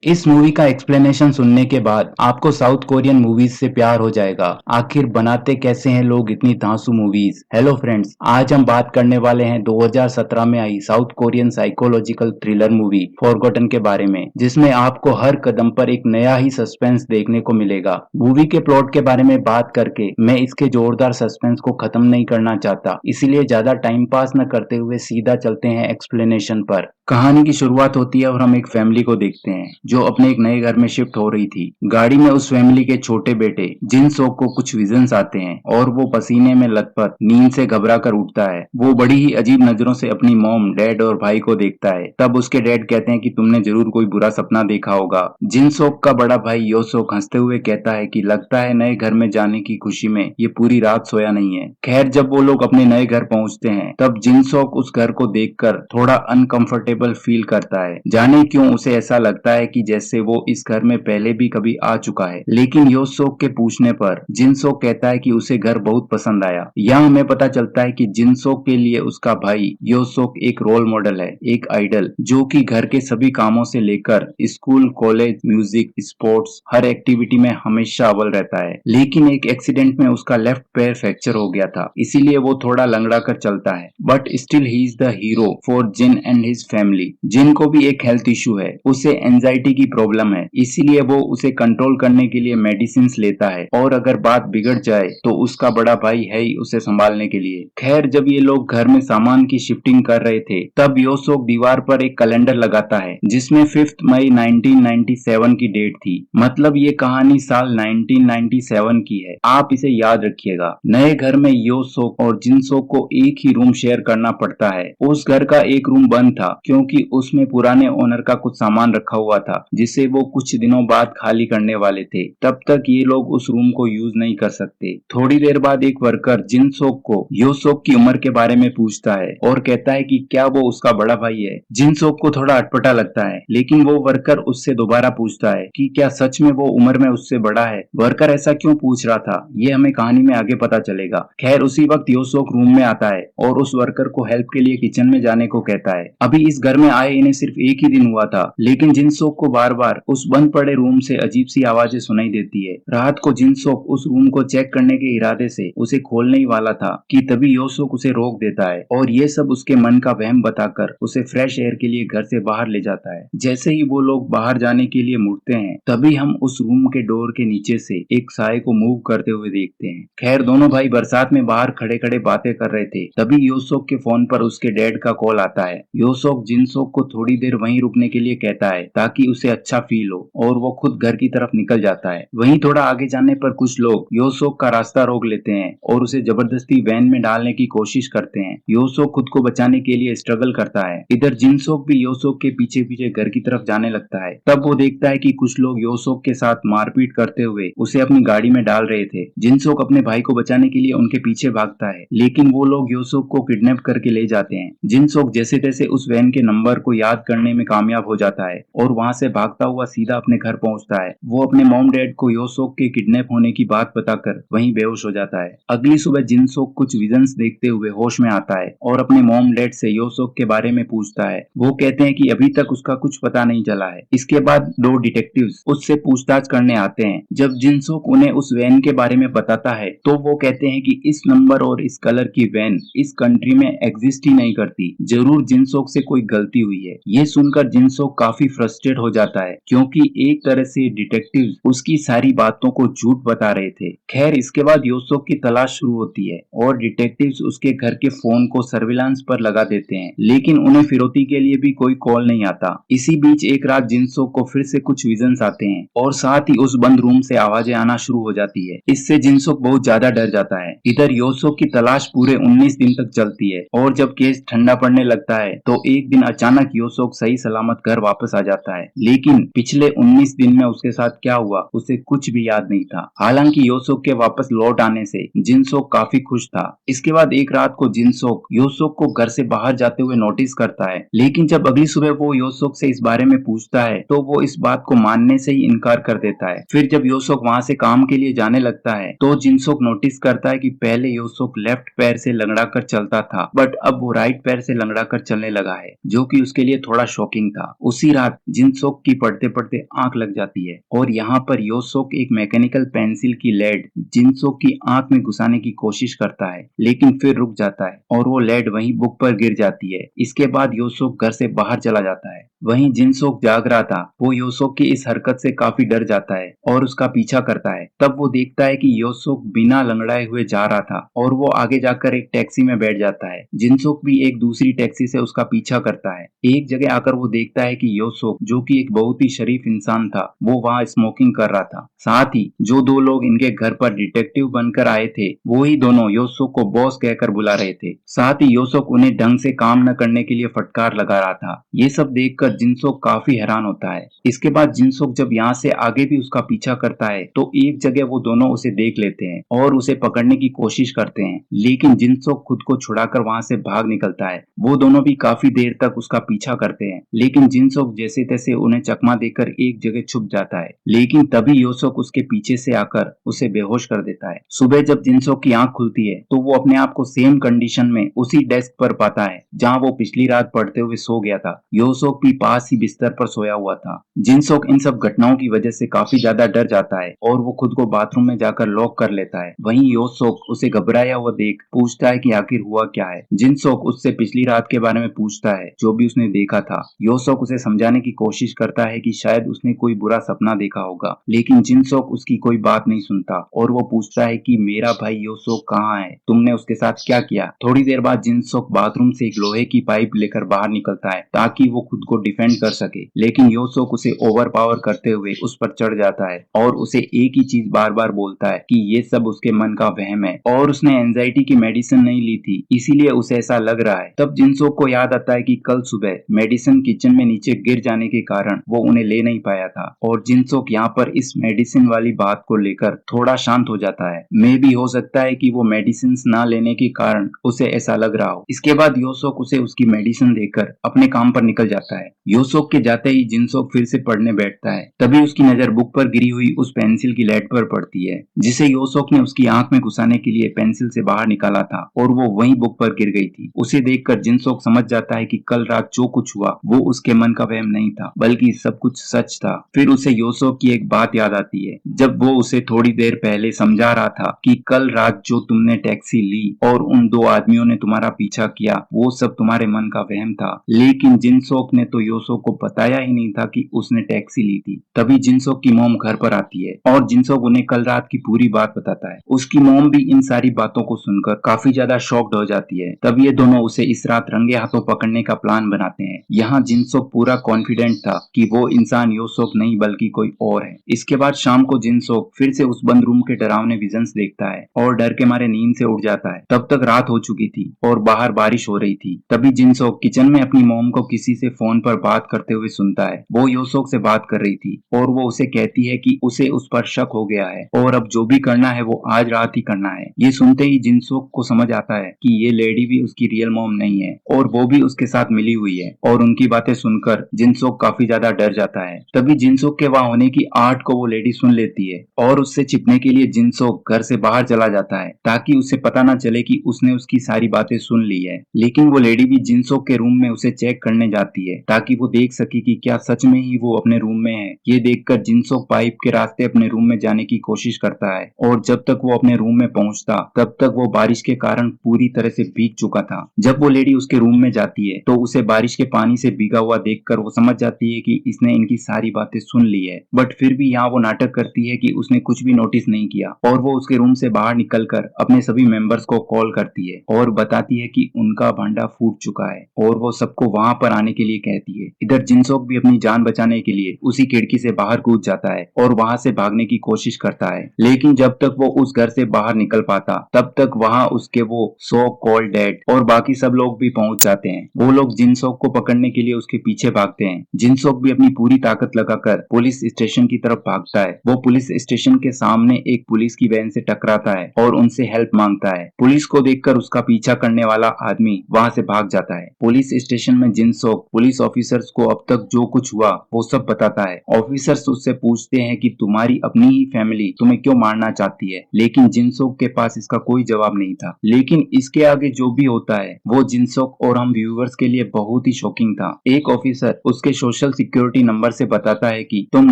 इस मूवी का एक्सप्लेनेशन सुनने के बाद आपको साउथ कोरियन मूवीज से प्यार हो जाएगा। आखिर बनाते कैसे हैं लोग इतनी धांसू मूवीज। हेलो फ्रेंड्स, आज हम बात करने वाले हैं 2017 में आई South Korean psychological thriller movie Forgotten के बारे में, जिसमें आपको हर कदम पर एक नया ही सस्पेंस देखने को मिलेगा। मूवी के प्लॉट के बारे में बात करके मैं इसके जोरदार सस्पेंस को खत्म नहीं करना चाहता, इसलिए ज्यादा टाइम पास न करते हुए सीधा चलते हैं एक्सप्लेनेशन पर। कहानी की शुरुआत होती है और हम एक फैमिली को देखते हैं जो अपने एक नए घर में शिफ्ट हो रही थी। गाड़ी में उस फैमिली के छोटे बेटे जिन सोक को कुछ विजन्स आते हैं और वो पसीने में लथपथ नींद से घबरा कर उठता है। वो बड़ी ही अजीब नजरों से अपनी मॉम, डैड और भाई को देखता है। तब उसके डैड कहते हैं कि तुमने जरूर कोई बुरा सपना देखा होगा। जिन सोक का बड़ा भाई यो सोक हंसते हुए कहता है कि लगता है नए घर में जाने की खुशी में ये पूरी रात सोया नहीं है। खैर, जब वो लोग अपने नए घर पहुंचते हैं तब जिन सोक उस घर को देखकर थोड़ा अनकंफर्टेबल फील करता है। जाने क्यों उसे ऐसा लगता है कि जैसे वो इस घर में पहले भी कभी आ चुका है। लेकिन योसोक के पूछने पर जिनसोक कहता है कि उसे घर बहुत पसंद आया। यहाँ हमें पता चलता है कि जिनसोक के लिए उसका भाई योसोक एक रोल मॉडल है, एक आइडल, जो कि घर के सभी कामों से लेकर स्कूल, कॉलेज, म्यूजिक, स्पोर्ट्स हर एक्टिविटी में हमेशा अव्वल रहता है। लेकिन एक एक्सीडेंट में उसका लेफ्ट पैर फ्रैक्चर हो गया था, इसीलिए वो थोड़ा लंगड़ा कर चलता है। But still he is the hero for Jin and his family. Jin को भी एक हेल्थ इशू है, उसे एंजाइटी की प्रॉब्लम है, इसीलिए वो उसे कंट्रोल करने के लिए मेडिसिन लेता है और अगर बात बिगड़ जाए तो उसका बड़ा भाई है ही उसे संभालने के लिए। खैर, जब ये लोग घर में सामान की शिफ्टिंग कर रहे थे तब योसोक दीवार पर एक कैलेंडर लगाता है जिसमें 5 मई 1997 की डेट थी। मतलब ये कहानी साल 1997 की है। आप इसे याद रखिएगा। नए घर में योसोक और जिनसोक को एक ही रूम शेयर करना पड़ता है। उस घर का एक रूम बंद था क्योंकि उसमें पुराने ओनर का कुछ सामान रखा हुआ था जिसे वो कुछ दिनों बाद खाली करने वाले थे। तब तक ये लोग उस रूम को यूज नहीं कर सकते। थोड़ी देर बाद एक वर्कर जिनसोक को योसोक की उम्र के बारे में पूछता है और कहता है कि क्या वो उसका बड़ा भाई है। जिनसोक को थोड़ा अटपटा लगता है, लेकिन वो वर्कर उससे दोबारा पूछता है कि क्या सच में वो उम्र में उससे बड़ा है। वर्कर ऐसा क्यों पूछ रहा था ये हमें कहानी में आगे पता चलेगा। खैर, उसी वक्त योसोक रूम में आता है और उस वर्कर को हेल्प के लिए किचन में जाने को कहता है। अभी इस घर में आए इन्हें सिर्फ एक ही दिन हुआ था, लेकिन जिनसोक को बार बार उस बंद पड़े रूम से अजीब सी आवाजें सुनाई देती है। रात को जिनसोक उस रूम को चेक करने के इरादे से उसे खोलने ही वाला था कि तभी योसोक उसे रोक देता है और ये सब उसके मन का वहम बताकर उसे फ्रेश एयर के लिए घर से बाहर ले जाता है। जैसे ही वो लोग बाहर जाने के लिए मुड़ते हैं तभी हम उस रूम के डोर के नीचे से एक साए को मूव करते हुए देखते हैं। खैर, दोनों भाई बरसात में बाहर खड़े खड़े बातें कर रहे थे। तभी योसोक के फोन पर उसके डैड का कॉल आता है। योसोक जिनसोक को थोड़ी देर वहीं रुकने के लिए कहता है ताकि उसे अच्छा फील हो और वो खुद घर की तरफ निकल जाता है। वहीं थोड़ा आगे जाने पर कुछ लोग योसोक का रास्ता रोक लेते हैं और उसे जबरदस्ती वैन में डालने की कोशिश करते हैं। योसोक खुद को बचाने के लिए स्ट्रगल करता है। इधर जिनसोक भी योसोक के पीछे पीछे घर की तरफ जाने लगता है। तब वो देखता है कि कुछ लोग योसोक के साथ मारपीट करते हुए उसे अपनी गाड़ी में डाल रहे थे। जिनसोक अपने भाई को बचाने के लिए उनके पीछे भागता है, लेकिन वो लोग योसोक को किडनैप करके ले जाते हैं। जिनसोक जैसे तैसे उस वैन के नंबर को याद करने में कामयाब हो जाता है और वहां से भागता हुआ सीधा अपने घर पहुंचता है। वो अपने मॉम डैड को योसोक के किडनैप होने की बात बताकर वहीं बेहोश हो जाता है। अगली सुबह जिनसोक कुछ विजन्स देखते हुए होश में आता है और अपने मॉम डैड से योसोक के बारे में पूछता है। वो कहते हैं कि अभी तक उसका कुछ पता नहीं चला है। इसके बाद 2 डिटेक्टिव्स उससे पूछताछ करने आते हैं। जब जिनसोक उन्हें उस वैन के बारे में बताता है तो वो कहते हैं कि इस नंबर और इस कलर की वैन इस कंट्री में एग्जिस्ट ही नहीं करती। जरूर जिनसोक से कोई गलती हुई है। ये सुनकर जिनसोक काफी फ्रस्ट्रेट हो जाता है क्योंकि एक तरह से डिटेक्टिव्स उसकी सारी बातों को झूठ बता रहे थे। खैर, इसके बाद योसोक की तलाश शुरू होती है और डिटेक्टिव्स उसके घर के फोन को सर्विलांस पर लगा देते हैं, लेकिन उन्हें फिरौती के लिए भी कोई कॉल नहीं आता। इसी बीच एक रात जिनसोक को फिर से कुछ विजन्स आते हैं और साथ ही उस बंद रूम से आवाजें आना शुरू हो जाती है। इससे जिनसोक बहुत ज्यादा डर जाता है। इधर योसोक की तलाश पूरे 19 दिन तक चलती है और जब केस ठंडा पड़ने लगता है तो एक दिन अचानक योसोक सही सलामत घर वापस आ जाता है। लेकिन पिछले 19 दिन में उसके साथ क्या हुआ उसे कुछ भी याद नहीं था। हालांकि योसोक के वापस लौट आने से जिनसोक काफी खुश था। इसके बाद एक रात को जिनसोक योसोक को घर से बाहर जाते हुए नोटिस करता है, लेकिन जब अगली सुबह वो योसोक से इस बारे में पूछता है तो वो इस बात को मानने से ही इनकार कर देता है। फिर जब योसोक वहाँ से काम के लिए जाने लगता है तो जिनसोक नोटिस करता है कि पहले योसोक लेफ्ट पैर से लंगड़ा कर चलता था, बट अब वो राइट पैर से लंगड़ा कर चलने लगा है। जो कि उसके लिए थोड़ा शॉकिंग था। उसी रात जिनसोक की पढ़ते पढ़ते आंख लग जाती है और यहाँ पर योसोक एक मैकेनिकल पेंसिल की लेड जिनसोक की आंख में घुसाने की कोशिश करता है, लेकिन फिर रुक जाता है और वो लेड वहीं बुक पर गिर जाती है। इसके बाद योसोक घर से बाहर चला जाता है। वहीं जिनसोक जाग रहा था, वो योसोक की इस हरकत से काफी डर जाता है और उसका पीछा करता है। तब वो देखता है कि योसोक बिना लंगड़ाए हुए जा रहा था और वो आगे जाकर एक टैक्सी में बैठ जाता है। जिनसोक भी एक दूसरी टैक्सी से उसका पीछा करता है। एक जगह आकर वो देखता है कि योसोक, जो कि एक बहुत ही शरीफ इंसान था, वो वहाँ स्मोकिंग कर रहा था। साथ ही जो दो लोग इनके घर पर डिटेक्टिव बनकर आए थे, वो ही दोनों योसोक को बॉस कहकर बुला रहे थे। साथ ही योसोक उन्हें ढंग से काम न करने के लिए फटकार लगा रहा था। ये सब देखकर जिनसोक काफी हैरान होता है। इसके बाद जिनसोक जब यहाँ से आगे भी उसका पीछा करता है तो एक जगह वो दोनों उसे देख लेते हैं और उसे पकड़ने की कोशिश करते हैं, लेकिन जिनसोक खुद को छुड़ाकर वहाँ से भाग निकलता है। वो दोनों भी काफी देर तक उसका पीछा करते हैं, लेकिन जिनसोक जैसे तैसे उन्हें चकमा देकर एक जगह छुप जाता है। लेकिन तभी योसोक उसके पीछे से आकर उसे बेहोश कर देता है। सुबह जब जिनसोक की आंख खुलती है तो वो अपने आप को सेम कंडीशन में उसी डेस्क पर पाता है जहाँ वो पिछली रात पढ़ते हुए सो गया था। योसोक भी पास ही बिस्तर पर सोया हुआ था। जिनसोक इन सब घटनाओं की वजह से काफी ज्यादा डर जाता है और वो खुद को बाथरूम में जाकर लॉक कर लेता है। वहीं योसोक उसे घबराया हुआ देख पूछता है कि आखिर हुआ क्या है। जिनसोक उससे पिछली रात के बारे में पूछता है, जो भी उसने देखा था। योसोक उसे समझाने की कोशिश करता है कि शायद उसने कोई बुरा सपना देखा होगा, लेकिन जिनसोक उसकी कोई बात नहीं सुनता और वो पूछता है कि मेरा भाई योसोक कहाँ है, तुमने उसके साथ क्या किया। थोड़ी देर बाद जिनसोक बाथरूम से एक लोहे की पाइप लेकर बाहर निकलता है ताकि वो खुद को डिफेंड कर सके, लेकिन योसोक उसे ओवर पावर करते हुए उस पर चढ़ जाता है और उसे एक ही चीज बार बार बोलता है कि ये सब उसके मन का वहम है और उसने एंजाइटी की मेडिसिन नहीं ली थी, इसीलिए उसे ऐसा लग रहा है। तब जिनसोक को याद आता है कि कल सुबह मेडिसिन किचन में नीचे गिर जाने के कारण वो उन्हें ले नहीं पाया था और जिनसोक यहाँ पर इस मेडिसिन वाली बात को लेकर थोड़ा शांत हो जाता है। मे भी हो सकता है कि वो मेडिसिन ना लेने के कारण उसे ऐसा लग रहा हो। इसके बाद योसोक उसे उसकी मेडिसिन देकर अपने काम पर निकल जाता है। योसोक के जाते ही जिनसोक फिर से पढ़ने बैठता है। तभी उसकी नजर बुक पर गिरी हुई उस पेंसिल की लेड पर पड़ती है, जिसे योसोक ने उसकी आंख में घुसाने के लिए पेंसिल से बाहर निकाला था और वो वहीं बुक पर गिर गई थी। उसे देखकर जिनसोक समझ जाता है कि कल रात जो कुछ हुआ वो उसके मन का वहम नहीं था, बल्कि सब कुछ सच था। फिर उसे योसोक की एक बात याद आती है, जब वो उसे थोड़ी देर पहले समझा रहा था कि कल रात जो तुमने टैक्सी ली और उन दो आदमियों ने तुम्हारा पीछा किया, वो सब तुम्हारे मन का वहम था। लेकिन जिनसोक ने तो योसोक को बताया ही नहीं था कि उसने टैक्सी ली थी। तभी जिनसोक की मॉम घर पर आती है और जिनसोक उन्हें कल रात की पूरी बात बताता है। उसकी मॉम भी इन सारी बातों को सुनकर काफी ज्यादा शॉक्ड हो जाती है। तब ये दोनों उसे इस रात रंगे हाथों पकड़ने का प्लान बनाते हैं। यहाँ जिनसोक पूरा कॉन्फिडेंट था कि वो इंसान योसोक नहीं बल्कि कोई और है। इसके बाद शाम को जिनसोक फिर से उस बंद रूम के डरावने विजन्स देखता है और डर के मारे नींद से उठ जाता है। तब तक रात हो चुकी थी और बाहर बारिश हो रही थी। तभी जिनसोक किचन में अपनी मॉम को किसी से फोन पर बात करते हुए सुनता है। वो योसोक से बात कर रही थी और वो उसे कहती है कि उसे उस पर शक हो गया है और अब जो भी करना है वो आज रात ही करना है। ये सुनते ही जिनसोक को समझ आता है कि ये लेडी भी उसकी रियल मॉम नहीं है और वो भी उसके साथ मिली हुई है, और उनकी बातें सुनकर जिनसोक काफी ज्यादा डर जाता है। तभी जिनसोक के वहां होने की आर्ट को वो लेडी सुन लेती है और उससे छिपने के लिए जिनसोक घर से बाहर चला जाता है ताकि उसे पता न चले कि उसने उसकी सारी बातें सुन ली है। लेकिन वो लेडी भी जिनसोक के रूम में उसे चेक करने जाती है ताकि वो देख सके कि क्या सच में ही वो अपने रूम में है। ये देखकर जिनसोक पाइप के रास्ते अपने रूम में जाने की कोशिश करता है और जब तक वो अपने रूम में पहुंचता तब तक वो बारिश के कारण पूरी तरह से भीग चुका था। जब वो लेडी उसके रूम में जाती है तो उसे बारिश के पानी से भीगा हुआ देखकर वो समझ जाती है कि इसने इनकी सारी बातें सुन ली है, बट फिर भी यहाँ वो नाटक करती है कि उसने कुछ भी नोटिस नहीं किया और वो उसके रूम से बाहर निकलकर अपने सभी मेंबर्स को कॉल करती है और बताती है कि उनका भांडा फूट चुका है और वो सबको वहां पर आने के लिए कहती है। इधर जिनसोक भी अपनी जान बचाने के लिए उसी खिड़की से बाहर कूद जाता है और वहां से भागने की कोशिश करता है, लेकिन जब तक वो उस घर से बाहर निकल पाता तब तक वहां उसके वो सो कॉल्ड डैड और बाकी सब लोग भी पहुंच जाते हैं। वो लोग जिनसोक को पकड़ने के लिए उसके पीछे भागते हैं। जिनसोक भी अपनी पूरी ताकत लगाकर पुलिस स्टेशन की तरफ भागता है। वो पुलिस स्टेशन के सामने एक पुलिस की वैन से टकराता है और उनसे हेल्प मांगता है। पुलिस को देखकर उसका पीछा करने वाला आदमी वहां से भाग जाता है। पुलिस स्टेशन में जिनसोक पुलिस ऑफिसर ऑफिसर्स को अब तक जो कुछ हुआ वो सब बताता है। ऑफिसर्स उससे पूछते हैं कि तुम्हारी अपनी ही फैमिली तुम्हें क्यों मारना चाहती है, लेकिन जिनसोक के पास इसका कोई जवाब नहीं था। लेकिन इसके आगे जो भी होता है वो जिनसोक और हम व्यूअर्स के लिए बहुत ही शॉकिंग था। एक ऑफिसर उसके सोशल सिक्योरिटी नंबर से बताता है कि तुम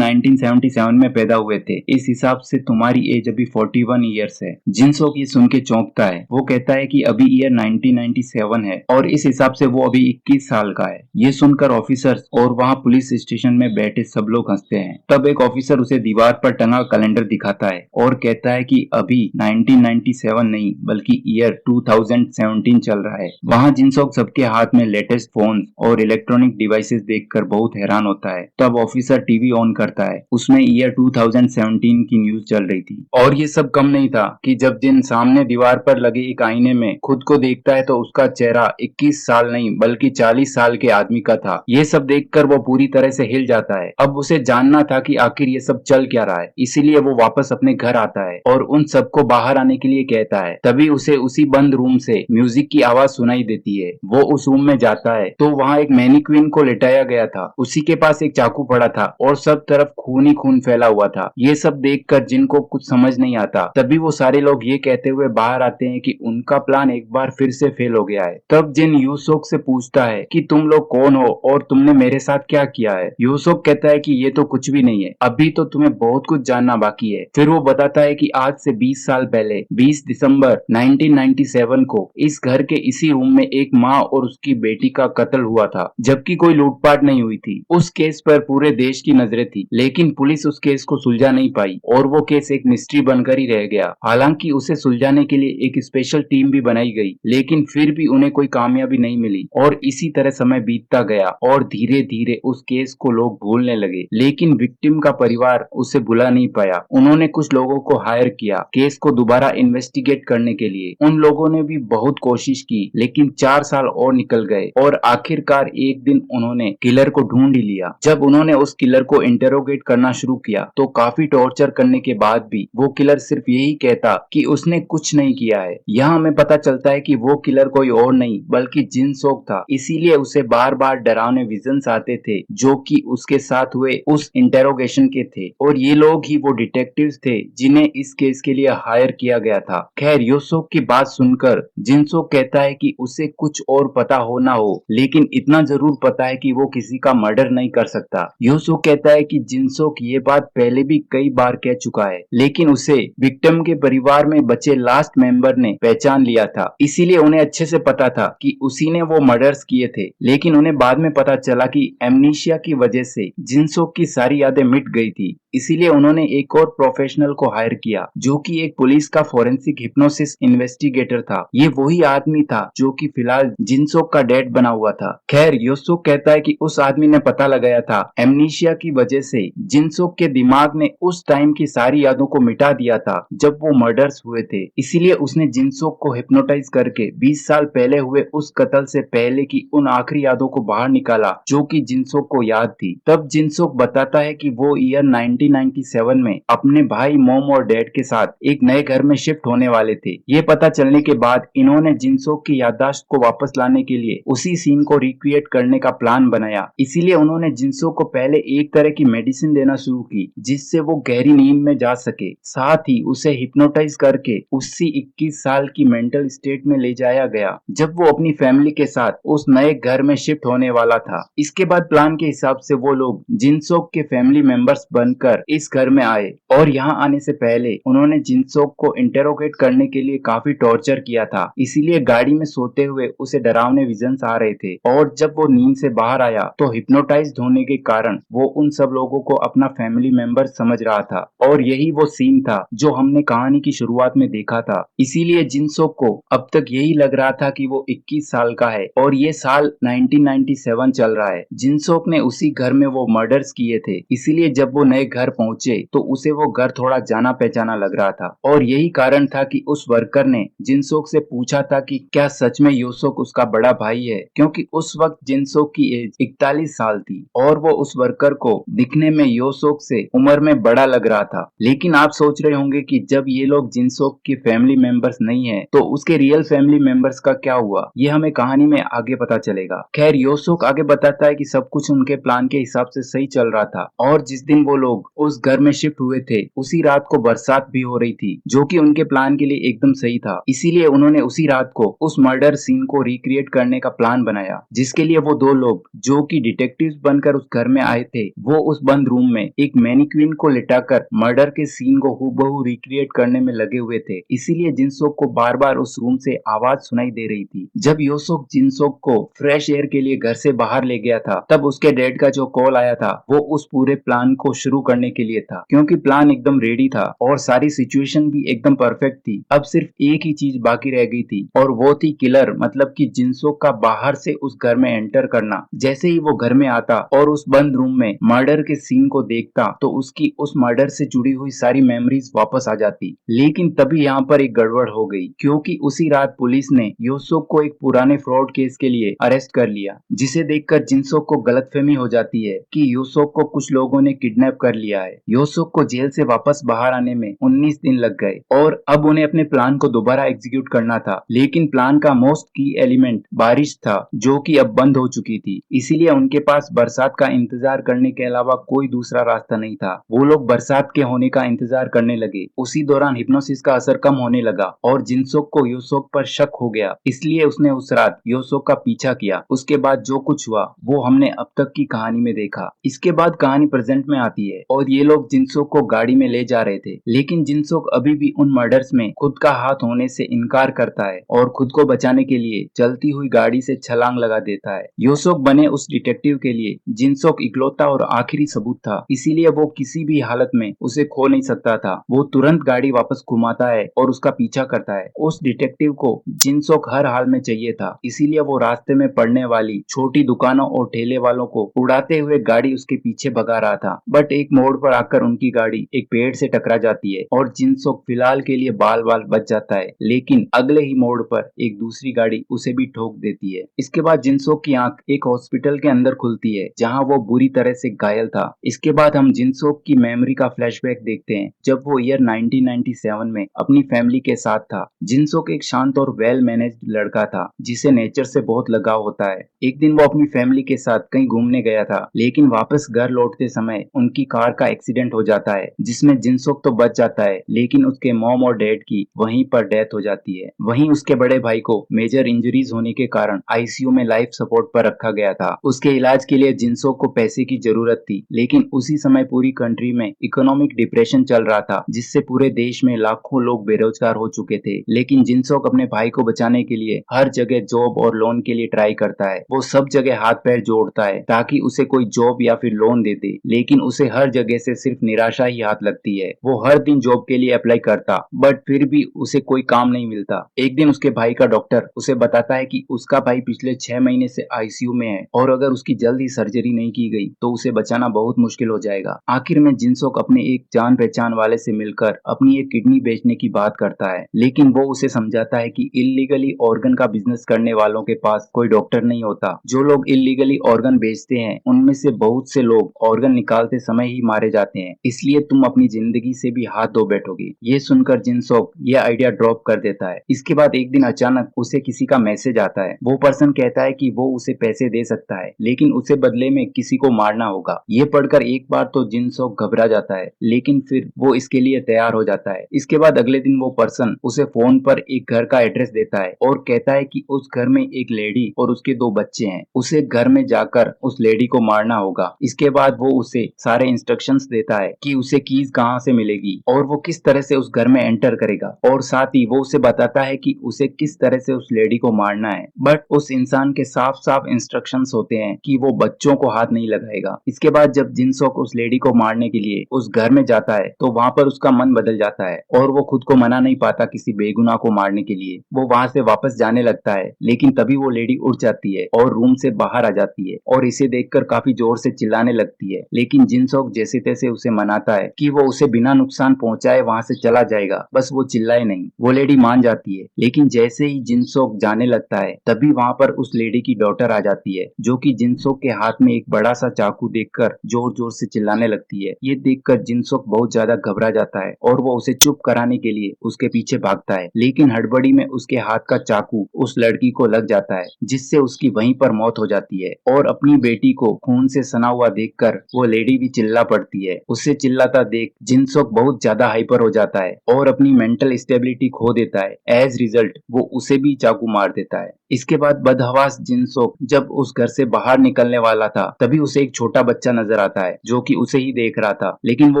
1977 में पैदा हुए थे, इस हिसाब से तुम्हारी एज अभी 41 ईयर्स है। जिनसोक ये सुन के चौंकता है। वो कहता है कि अभी ईयर 1997 है और इस हिसाब से वो अभी 21 साल का है। ये सुनकर ऑफिसर्स और वहाँ पुलिस स्टेशन में बैठे सब लोग हंसते हैं। तब एक ऑफिसर उसे दीवार पर टंगा कैलेंडर दिखाता है और कहता है कि अभी 1997 नहीं बल्कि ईयर 2017 चल रहा है। वहाँ जिनसोक सबके हाथ में लेटेस्ट फोन और इलेक्ट्रॉनिक डिवाइसेस देखकर बहुत हैरान होता है। तब ऑफिसर टीवी ऑन करता है, उसमें ईयर 2017 की न्यूज चल रही थी। और ये सब कम नहीं था कि जब जिन सामने दीवार पर लगे एक आईने में खुद को देखता है तो उसका चेहरा 21 साल नहीं बल्कि 40 साल के आदमी का था। ये सब देखकर वो पूरी तरह से हिल जाता है। अब उसे जानना था कि आखिर ये सब चल क्या रहा है, इसीलिए वो वापस अपने घर आता है और उन सबको बाहर आने के लिए कहता है। तभी उसे उसी बंद रूम से म्यूजिक की आवाज सुनाई देती है। वो उस रूम में जाता है तो वहाँ एक मैनीक्वीन को लिटाया गया था, उसी के पास एक चाकू पड़ा था और सब तरफ खून ही खून फैला हुआ था। ये सब देखकर जिनको कुछ समझ नहीं आता, तभी वो सारे लोग ये कहते हुए बाहर आते हैं कि उनका प्लान एक बार फिर से फेल हो गया है। तब जिन यूसोक से पूछता है कि तुम लोग कौन हो और तुमने मेरे साथ क्या किया है। यूसोक कहता है कि ये तो कुछ भी नहीं है, अभी तो तुम्हें बहुत कुछ जानना बाकी है। फिर वो बताता है कि आज से 20 साल पहले 20 दिसंबर 1997 को इस घर के इसी रूम में एक माँ और उसकी बेटी का कत्ल हुआ था, जबकि कोई लूटपाट नहीं हुई थी। उस केस पर पूरे देश की नजरें थी, लेकिन पुलिस उस केस को सुलझा नहीं पाई और वो केस एक मिस्ट्री बनकर ही रह गया। हालांकि उसे सुलझाने के लिए एक स्पेशल टीम भी बनाई गई, लेकिन फिर भी उन्हें कोई कामयाबी नहीं मिली और इसी तरह समय बीतता गया और धीरे धीरे उस केस को लोग भूलने लगे। लेकिन विक्टिम का परिवार उसे भुला नहीं पाया। उन्होंने कुछ लोगों को हायर किया केस को दोबारा इन्वेस्टिगेट करने के लिए। उन लोगों ने भी बहुत कोशिश की, लेकिन 4 साल और निकल गए और आखिरकार एक दिन उन्होंने किलर को ढूंढ ही लिया। जब उन्होंने उस किलर को इंटेरोगेट करना शुरू किया तो काफी टॉर्चर करने के बाद भी वो किलर सिर्फ यही कहता कि उसने कुछ नहीं किया है। यहाँ हमें पता चलता है कि वो किलर कोई और नहीं बल्कि जिनसोक था, इसीलिए उसे बार बार डरावने विजन्स आते थे जो कि उसके साथ हुए उस इंटेरोगेशन के थे। और ये लोग ही वो डिटेक्टिव्स थे जिन्हें इस केस के लिए हायर किया गया था। खैर यूसुफ की बात सुनकर जिनसोक कहता है कि उसे कुछ और पता हो ना हो, लेकिन इतना जरूर पता है कि वो किसी का मर्डर नहीं कर सकता। यूसुफ कहता है कि जिनसोक ये बात पहले भी कई बार कह चुका है, लेकिन उसे विक्टिम के परिवार में बचे लास्ट मेंबर ने पहचान लिया था, इसीलिए उन्हें अच्छे से पता था कि उसी ने वो मर्डर्स किए थे। लेकिन उन्हें बाद में पता चला कि एमनीशिया की वजह से जिनसोक की सारी यादें मिट गई थी, इसीलिए उन्होंने एक और प्रोफेशनल को हायर किया जो कि एक पुलिस का फोरेंसिक हिप्नोसिस इन्वेस्टिगेटर था। ये वही आदमी था जो कि फिलहाल जिनसोक का डेड बना हुआ था। खैर यूसुफ कहता है कि उस आदमी ने पता लगाया था एमनीशिया की वजह से जिनसोक के दिमाग ने उस टाइम की सारी यादों को मिटा दिया था जब वो मर्डर्स हुए थे, इसीलिए उसने जिनसोक को हिप्नोटाइज करके 20 साल पहले हुए उस कत्ल से पहले की उन आखिरी यादों को बाहर निकाला जो कि जिनसोक को याद थी। तब जिनसोक बताता है कि वो ईयर 1997 में अपने भाई, मॉम और डैड के साथ एक नए घर में शिफ्ट होने वाले थे। ये पता चलने के बाद इन्होंने जिनसोक की याददाश्त को वापस लाने के लिए उसी सीन को रिक्रिएट करने का प्लान बनाया। इसीलिए उन्होंने जिनसोक को पहले एक तरह की मेडिसिन देना शुरू की जिससे वो गहरी नींद में जा सके, साथ ही उसे हिप्नोटाइज करके उसी 21 साल की मेंटल स्टेट में ले जाया गया जब वो अपनी फैमिली के साथ उस नए घर में शिफ्ट होने वाला था। इसके बाद प्लान के हिसाब से वो लोग जिनसोक के फैमिली मेंबर्स बनकर इस घर में आए और यहाँ आने से पहले उन्होंने जिनसोक को इंटेरोगेट करने के लिए काफी टॉर्चर किया था, इसीलिए गाड़ी में सोते हुए उसे डरावने विजन्स आ रहे थे और जब वो नींद से बाहर आया तो हिप्नोटाइज्ड होने के कारण वो उन सब लोगों को अपना फैमिली मेंबर समझ रहा था और यही वो सीन था जो हमने कहानी की शुरुआत में देखा था। इसीलिए जिनसोक को अब तक यही लग रहा था कि वो 21 साल का है और ये साल 1997 चल रहा है। जिनसोक ने उसी घर में वो मर्डर्स किए थे, इसीलिए जब वो नए घर पहुंचे तो उसे वो घर थोड़ा जाना पहचाना लग रहा था और यही कारण था कि उस वर्कर ने जिनसोक से पूछा था कि क्या सच में यूसुफ उसका बड़ा भाई है, क्योंकि उस वक्त जिनसोक की एज 41 साल थी और वो उस वर्कर को दिखने में यूसुफ से उम्र में बड़ा लग रहा था। लेकिन आप सोच रहे होंगे कि जब ये लोग जिनसोक के फैमिली मेंबर्स नहीं है तो उसके रियल फैमिली मेंबर्स का क्या हुआ, ये हमें कहानी में आगे पता चलेगा। खैर यूसुफ आगे आगे बताता है कि सब कुछ उनके प्लान के हिसाब से सही चल रहा था और जिस दिन वो लोग उस घर में शिफ्ट हुए थे उसी रात को बरसात भी हो रही थी, जो कि उनके प्लान के लिए एकदम सही था। इसीलिए उन्होंने उसी रात को उस मर्डर सीन को रिक्रिएट करने का प्लान बनाया, जिसके लिए वो दो लोग जो कि डिटेक्टिव्स बनकर उस घर में आए थे, वो उस बंद रूम में एक मैनिक्विन को लिटाकर मर्डर के सीन को हूबहू रिक्रिएट करने में लगे हुए थे। इसीलिए जिनसोक को बार बार उस रूम से आवाज सुनाई दे रही थी। जब योसोक जिनसोक को फ्रेश एयर के लिए घर से बाहर ले गया था, तब उसके डैड का जो कॉल आया था वो उस पूरे प्लान को शुरू करने के लिए था, क्योंकि प्लान एकदम रेडी था और सारी सिचुएशन भी एकदम परफेक्ट थी। अब सिर्फ एक ही चीज बाकी रह गई थी और वो थी किलर, मतलब कि जिनसोक का बाहर से उस घर में एंटर करना। जैसे ही वो घर में आता और उस बंद रूम में मर्डर के सीन को देखता तो उसकी उस मर्डर से जुड़ी हुई सारी मेमोरीज वापस आ जाती। लेकिन तभी यहाँ पर एक गड़बड़ हो गई, क्योंकि उसी रात पुलिस ने योसोक को एक पुराने फ्रॉड केस के लिए अरेस्ट कर लिया, जिसे देखकर जिनसोक को गलतफहमी हो जाती है कि योसोक को कुछ लोगों ने किडनैप कर लिया है। योसोक को जेल से वापस बाहर आने में 19 दिन लग गए और अब उन्हें अपने प्लान को दोबारा एग्जीक्यूट करना था। लेकिन प्लान का मोस्ट की एलिमेंट बारिश था, जो कि अब बंद हो चुकी थी। इसीलिए उनके पास बरसात का इंतजार करने के अलावा कोई दूसरा रास्ता नहीं था। वो लोग बरसात के होने का इंतजार करने लगे। उसी दौरान हिप्नोसिस का असर कम होने लगा और जिनसोक को योसोक पर शक हो गया, इसलिए उसने उस रात योसोक का पीछा किया। उसके बाद जो कुछ हुआ वो हमने अब तक की कहानी में देखा। इसके बाद कहानी प्रेजेंट में आती है और ये लोग जिनसोक को गाड़ी में ले जा रहे थे, लेकिन जिनसोक अभी भी उन मर्डर्स में खुद का हाथ होने से इनकार करता है और खुद को बचाने के लिए चलती हुई गाड़ी से छलांग लगा देता है। योसोक बने उस डिटेक्टिव के लिए जिनसोक इकलौता और आखिरी सबूत था, इसीलिए वो किसी भी हालत में उसे खो नहीं सकता था। वो तुरंत गाड़ी वापस घुमाता है और उसका पीछा करता है। उस डिटेक्टिव को जिनसोक हर हाल में चाहिए था, इसीलिए वो रास्ते में पड़ने वाली छोटी दुकानों और ठेले वालों को उड़ाते हुए गाड़ी उसके पीछे भगा रहा था। बट एक मोड़ पर आकर उनकी गाड़ी एक पेड़ से टकरा जाती है और जिनसोक फिलहाल के लिए बाल बाल बच जाता है, लेकिन अगले ही मोड़ पर एक दूसरी गाड़ी उसे भी ठोक देती है। इसके बाद जिनसोक की आंख एक हॉस्पिटल के अंदर खुलती है, जहां वो बुरी तरह से घायल था। इसके बाद हम जिनसोक की मेमोरी का फ्लैशबैक देखते हैं, जब वो ईयर 1997 में अपनी फैमिली के साथ था। जिनसोक एक शांत और वेल मैनेज्ड लड़का था, जिसे नेचर से बहुत लगाव होता है। एक दिन वो अपनी फैमिली के साथ कहीं घूमने गया था, लेकिन वापस घर लौटते समय उनकी कार का एक्सीडेंट हो जाता है, जिसमें जिनसोक तो बच जाता है, लेकिन उसके मॉम और डैड की वहीं पर डेथ हो जाती है। वहीं उसके बड़े भाई को मेजर इंजरीज होने के कारण आईसीयू में लाइफ सपोर्ट पर रखा गया था। उसके इलाज के लिए जिनसोक को पैसे की जरूरत थी, लेकिन उसी समय पूरी कंट्री में इकोनॉमिक डिप्रेशन चल रहा था, जिससे पूरे देश में लाखों लोग बेरोजगार हो चुके थे। लेकिन जिनसोक अपने भाई को बचाने के लिए हर जगह जॉब और लोन के लिए ट्राई करता है। वो सब जगह हाथ पैर जोड़ता है ताकि उसे कोई जॉब या फिर लोन दे दे, लेकिन उसे हर जगह से सिर्फ निराशा ही हाथ लगती है। वो हर दिन जॉब के लिए अप्लाई करता, बट फिर भी उसे कोई काम नहीं मिलता। एक दिन उसके भाई का डॉक्टर उसे बताता है कि उसका भाई पिछले 6 महीने से आईसीयू में है और अगर उसकी जल्द ही सर्जरी नहीं की गई तो उसे बचाना बहुत मुश्किल हो जाएगा। आखिर में जिनसोक अपने एक जान पहचान वाले से मिलकर अपनी एक किडनी बेचने की बात करता है, लेकिन वो उसे समझाता है कि इल्लीगली ऑर्गन का बिजनेस करने वालों के पास कोई डॉक्टर नहीं होता। जो लोग इल्लीगली ऑर्गन बेचते हैं उनमें से बहुत से लोग ऑर्गन निकालते समय ही मारे जाते हैं, इसलिए तुम अपनी जिंदगी से भी हाथ धो बैठोगे। ये सुनकर जिनसोक ये आइडिया ड्रॉप कर देता है। इसके बाद एक दिन अचानक उसे किसी का मैसेज आता है। वो पर्सन कहता है कि वो उसे पैसे दे सकता है, लेकिन उसे बदले में किसी को मारना होगा। ये पढ़कर एक बार तो जिनसोक घबरा जाता है, लेकिन फिर वो इसके लिए तैयार हो जाता है। इसके बाद अगले दिन वो पर्सन उसे फोन पर एक घर का एड्रेस देता है और कहता है कि उस घर में एक लेडी और उसके 2 बच्चे हैं। उसे घर में जाकर उस लेडी को मारना होगा। इसके बाद वो उसे सारे इंस्ट्रक्शंस देता है कि उसे कीज कहाँ से मिलेगी और वो किस तरह से उस घर में एंटर करेगा, और साथ ही वो उसे बताता है कि उसे किस तरह से उस लेडी को मारना है। बट उस इंसान के साफ साफ इंस्ट्रक्शंस होते हैं कि वो बच्चों को हाथ नहीं लगाएगा। इसके बाद जब जिनसोक उस लेडी को मारने के लिए उस घर में जाता है तो वहाँ पर उसका मन बदल जाता है और वो खुद को मना नहीं पाता किसी बेगुनाह को मारने के लिए। वो वहाँ से वापस जाने लगता है, लेकिन तभी वो लेडी उठ जाती है और रूम से बाहर आ जाती है और इसे देखकर काफी जोर से चिल्लाने लगती है। लेकिन जिनसोक जैसे तैसे उसे मनाता है कि वो उसे बिना नुकसान पहुंचाए वहाँ से चला जाएगा, बस वो चिल्लाए नहीं। वो लेडी मान जाती है, लेकिन जैसे ही जिनसोक जाने लगता है तभी वहाँ पर उस लेडी की डॉटर आ जाती है, जो कि जिनसोक के हाथ में एक बड़ा सा चाकू देखकर जोर जोर से चिल्लाने लगती है। ये देखकर जिनसोक बहुत ज्यादा घबरा जाता है और वो उसे चुप कराने के लिए उसके पीछे भागता है, लेकिन हड़बड़ी में उसके हाथ का चाकू उस लड़की को लग जाता है, जिससे उसकी वहीं पर मौत हो जाती है और अपनी बेटी को खून से सना हुआ देखकर वो लेडी भी चिल्ला पड़ती है। उसे चिल्लाता देख जिनसोक बहुत ज्यादा हाइपर हो जाता है और अपनी मेंटल स्टेबिलिटी खो देता है। एज रिजल्ट वो उसे भी चाकू मार देता है। इसके बाद बदहवास जिनसोक जब उस घर से बाहर निकलने वाला था तभी उसे एक छोटा बच्चा नजर आता है जो कि उसे ही देख रहा था, लेकिन वो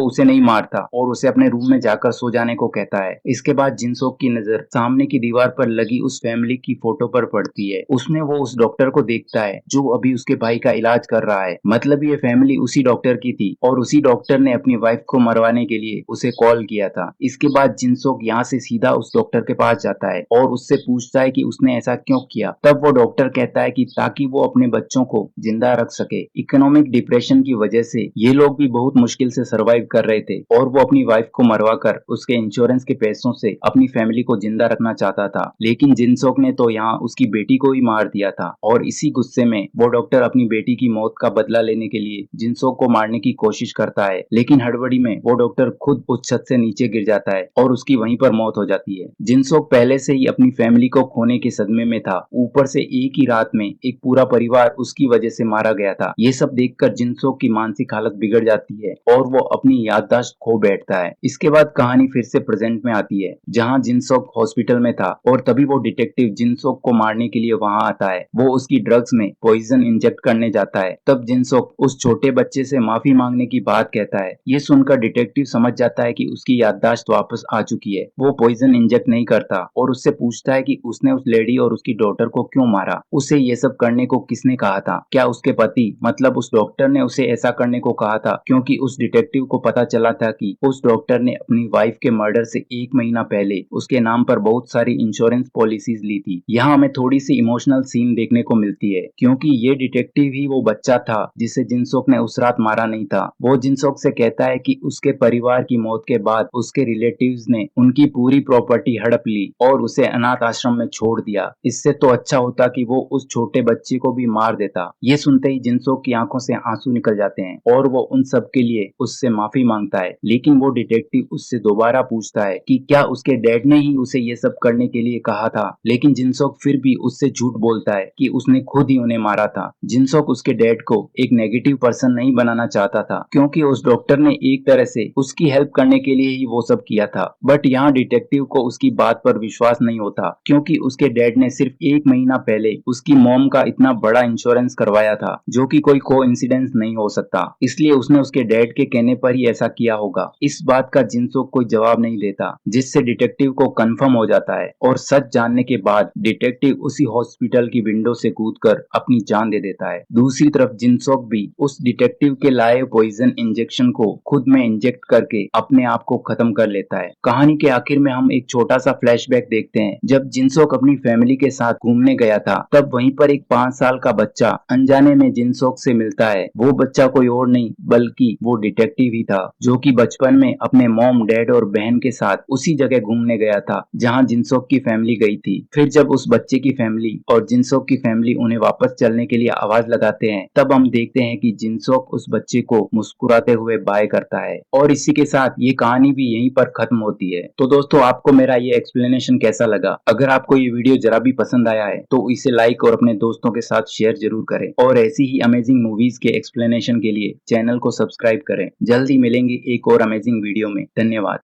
उसे नहीं मारता और उसे अपने रूम में जाकर सो जाने को कहता है। इसके बाद जिनसोक की नजर सामने की दीवार पर लगी उस फैमिली की फोटो पर पड़ती है। उसमें वो उस डॉक्टर को देखता है जो अभी उसके भाई का इलाज कर रहा है। मतलब ये फैमिली उसी डॉक्टर की थी और उसी डॉक्टर ने अपनी वाइफ को मरवाने के लिए उसे कॉल किया था। इसके बाद जिनसोक यहाँ से सीधा उस डॉक्टर के पास जाता है और उससे पूछता है कि उसने ऐसा क्यों किया। तब वो डॉक्टर कहता है कि ताकि वो अपने बच्चों को जिंदा रख सके। इकोनॉमिक डिप्रेशन की वजह से ये लोग भी बहुत मुश्किल से सरवाइव कर रहे थे और वो अपनी वाइफ को मरवाकर उसके इंश्योरेंस के पैसों से अपनी फैमिली को जिंदा रखना चाहता था, लेकिन जिनसोक ने तो यहाँ उसकी बेटी को ही मार दिया था। और इसी गुस्से में वो डॉक्टर अपनी बेटी की मौत का बदला लेने के लिए जिनसोक को मारने की कोशिश करता है, लेकिन हड़बड़ी में वो डॉक्टर खुद उस छत से नीचे गिर जाता है और उसकी वहीं पर मौत हो जाती है। जिनसोक पहले से ही अपनी फैमिली को खोने के सदमे में था, ऊपर से एक ही रात में एक पूरा परिवार उसकी वजह से मारा गया था। ये सब देखकर जिनसोक की मानसिक हालत बिगड़ जाती है और वो अपनी याददाश्त खो बैठता है। इसके बाद कहानी फिर से प्रेजेंट में आती है जहाँ जिनसोक हॉस्पिटल में था और तभी वो डिटेक्टिव जिनसोक को मारने के लिए वहाँ आता है। वो उसकी ड्रग्स में पॉइजन इंजेक्ट करने जाता है। तब जिनसोक उस छोटे बच्चे से माफी मांगने की बात कहता है। ये सुनकर डिटेक्टिव समझ जाता है कि उसकी याददाश्त वापस आ चुकी है। वो पॉइजन इंजेक्ट नहीं करता और उससे पूछता है कि उसने उस लेडी और उसकी डॉटर को क्यों मारा। उसे ये सब करने को किसने कहा था? क्या उसके पति मतलब उस डॉक्टर ने उसे ऐसा करने को कहा था? क्योंकि उस डिटेक्टिव को पता चला था कि उस डॉक्टर ने अपनी वाइफ के मर्डर से 1 महीना पहले उसके नाम पर बहुत सारी इंश्योरेंस पॉलिसीज ली थी। यहाँ हमें थोड़ी सी इमोशनल सीन देखने को मिलती है क्योंकि ये डिटेक्टिव ही वो बच्चा था जिसे जिनसोक ने उस रात मारा नहीं था। वो जिनसोक से कहता है कि उसके परिवार की मौत के बाद उसके रिलेटिव्स ने उनकी पूरी प्रॉपर्टी हड़प ली और उसे अनाथ आश्रम में छोड़ दिया। इससे तो अच्छा होता कि वो उस छोटे बच्चे को भी मार देता। ये सुनते ही जिनसोक की आंखों से आंसू निकल जाते हैं और वो उन सब के लिए उससे माफी मांगता है, लेकिन वो डिटेक्टिव उससे दोबारा पूछता है कि क्या उसके डैड ने ही उसे ये सब करने के लिए कहा था, लेकिन जिनसोक फिर भी उससे झूठ बोलता है कि उसने खुद ही उन्हें मारा था। जिनसोक उसके डैड को एक नेगेटिव पर्सन नहीं बनाना चाहता था क्योंकि उस डॉक्टर ने एक तरह से उसकी हेल्प करने के लिए ही वो सब किया था। बट यहाँ डिटेक्टिव को उसकी बात पर विश्वास नहीं होता क्योंकि उसके डैड ने सिर्फ 1 महीना पहले उसकी मॉम का इतना बड़ा इंश्योरेंस करवाया था जो कि कोई कोइंसिडेंस नहीं हो सकता, इसलिए उसने उसके डैड के कहने पर ही ऐसा किया होगा। इस बात का जिनसोक कोई जवाब नहीं देता जिससे डिटेक्टिव को कंफर्म हो जाता है और सच जानने के बाद डिटेक्टिव उसी हॉस्पिटल की विंडो से कूदकर अपनी जान दे देता है। दूसरी तरफ जिनसोक भी उस डिटेक्टिव के लाए पॉइजन इंजेक्शन को खुद में इंजेक्ट करके अपने आप को खत्म कर लेता है। कहानी के आखिर में हम एक छोटा सा फ्लैशबैक देखते हैं। जब जिनसोक अपनी फैमिली के साथ घूमने गया था तब वहीं पर एक 5 साल का बच्चा अनजाने में जिनसोक से मिलता है। वो बच्चा कोई और नहीं बल्कि वो डिटेक्टिव ही था जो कि बचपन में अपने मॉम, डैड और बहन के साथ उसी जगह घूमने गया था जहां जिनसोक की फैमिली गई थी। फिर जब उस बच्चे की फैमिली और जिनसोक की फैमिली उन्हें वापस चलने के लिए आवाज लगाते हैं तब हम देखते हैं कि जिनसोक उस बच्चे को मुस्कुराते हुए बाय करता है। और इसी के साथ ये कहानी भी यहीं पर खत्म होती है। तो दोस्तों, आपको मेरा ये एक्सप्लेनेशन कैसा लगा? अगर आपको ये वीडियो जरा भी पसंद आया है तो इसे लाइक और अपने दोस्तों के साथ शेयर जरूर करें और ऐसी ही अमेजिंग मूवीज के एक्सप्लेनेशन के लिए चैनल को सब्सक्राइब करें। जल्द ही मिलेंगे एक और अमेजिंग वीडियो में। धन्यवाद।